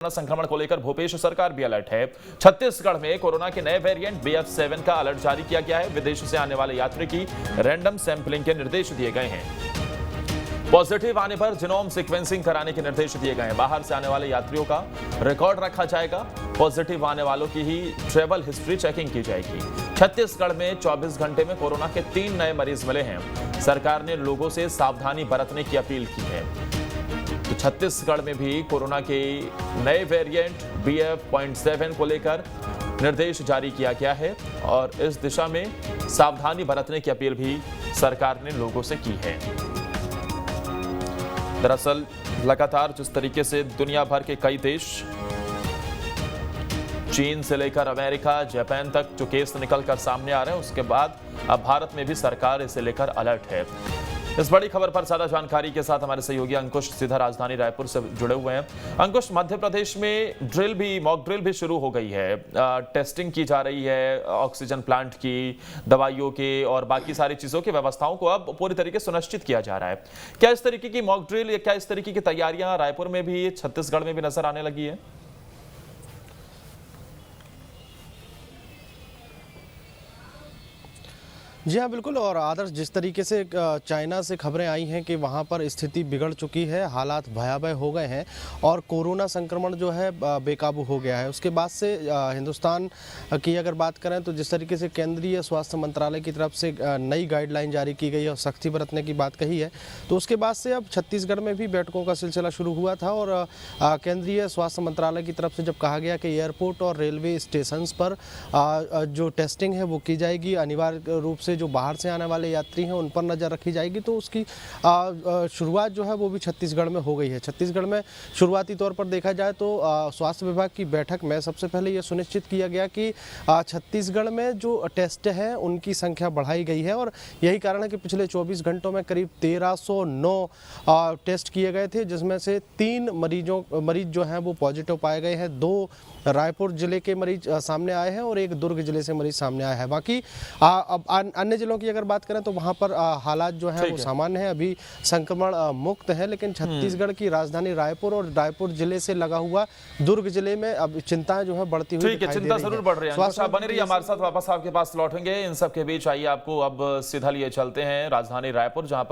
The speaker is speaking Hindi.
कोरोना संक्रमण को लेकर भूपेश सरकार भी अलर्ट है। छत्तीसगढ़ में कोरोना के नए वेरिएंट BF7 का अलर्ट जारी किया गया है। विदेशों से आने वाले यात्री की रैंडम सैंपलिंग के निर्देश दिए गए हैं। पॉजिटिव आने पर जीनोम सीक्वेंसिंग कराने के निर्देश दिए गए हैं। बाहर से आने वाले यात्रियों का रिकॉर्ड रखा जाएगा। पॉजिटिव आने वालों की ही ट्रैवल हिस्ट्री चेकिंग की जाएगी। छत्तीसगढ़ में 24 घंटे में कोरोना के 3 नए मरीज मिले हैं। सरकार ने लोगों से सावधानी बरतने की अपील की है। तो छत्तीसगढ़ में भी कोरोना के नए वेरिएंट BF.7 को लेकर निर्देश जारी किया गया है और इस दिशा में सावधानी बरतने की अपील भी सरकार ने लोगों से की है। दरअसल लगातार जिस तरीके से दुनिया भर के कई देश, चीन से लेकर अमेरिका, जापान तक जो केस निकलकर सामने आ रहे हैं, उसके बाद अब भारत में भी सरकार इसे लेकर अलर्ट है। इस बड़ी खबर पर ज्यादा जानकारी के साथ हमारे सहयोगी अंकुश सीधा राजधानी रायपुर से जुड़े हुए हैं। अंकुश, मध्य प्रदेश में मॉक ड्रिल भी शुरू हो गई है। टेस्टिंग की जा रही है ऑक्सीजन प्लांट की, दवाइयों के और बाकी सारी चीजों की व्यवस्थाओं को अब पूरी तरीके से सुनिश्चित किया जा रहा है। क्या इस तरीके की मॉक ड्रिल या क्या इस तरीके की तैयारियां रायपुर में भी, छत्तीसगढ़ में भी नजर आने लगी है? जी हाँ, बिल्कुल। और आदर्श, जिस तरीके से चाइना से खबरें आई हैं कि वहाँ पर स्थिति बिगड़ चुकी है, हालात भयावह हो गए हैं और कोरोना संक्रमण जो है बेकाबू हो गया है, उसके बाद से हिंदुस्तान की अगर बात करें तो जिस तरीके से केंद्रीय स्वास्थ्य मंत्रालय की तरफ से नई गाइडलाइन जारी की गई और सख्ती बरतने की बात कही है, तो उसके बाद से अब छत्तीसगढ़ में भी बैठकों का सिलसिला शुरू हुआ था। और केंद्रीय स्वास्थ्य मंत्रालय की तरफ से जब कहा गया कि एयरपोर्ट और रेलवे स्टेशन पर जो टेस्टिंग है वो की जाएगी, अनिवार्य रूप से जो बाहर से आने वाले यात्री हैं उन पर नज़र रखी जाएगी, तो उसकी शुरुआत जो है वो भी छत्तीसगढ़ में हो गई है। छत्तीसगढ़ में शुरुआती तौर पर देखा जाए तो स्वास्थ्य विभाग की बैठक में सबसे पहले ये सुनिश्चित किया गया कि छत्तीसगढ़ में जो टेस्ट है उनकी संख्या बढ़ाई गई है और यही कारण है कि पिछले 24 घंटों में करीब 1309 टेस्ट किए गए थे, जिसमें से 3 मरीज जो हैं वो पॉजिटिव पाए गए हैं। 2 रायपुर जिले के मरीज सामने आए हैं और 1 दुर्ग जिले से मरीज सामने आया है। बाकी अब अन्य जिलों की अगर बात करें तो वहां पर हालात जो है वो सामान्य है, अभी संक्रमण मुक्त है। लेकिन छत्तीसगढ़ की राजधानी रायपुर और रायपुर जिले से लगा हुआ दुर्ग जिले में अब चिंताएं जो है बढ़ती हुई दिखाई दे रही है। चिंता जरूर बढ़ रही है। बने रहिए हमारे साथ, वापस आपके पास लौटेंगे। इन सब के बीच आइए आपको अब सीधा लिए चलते हैं राजधानी रायपुर, जहां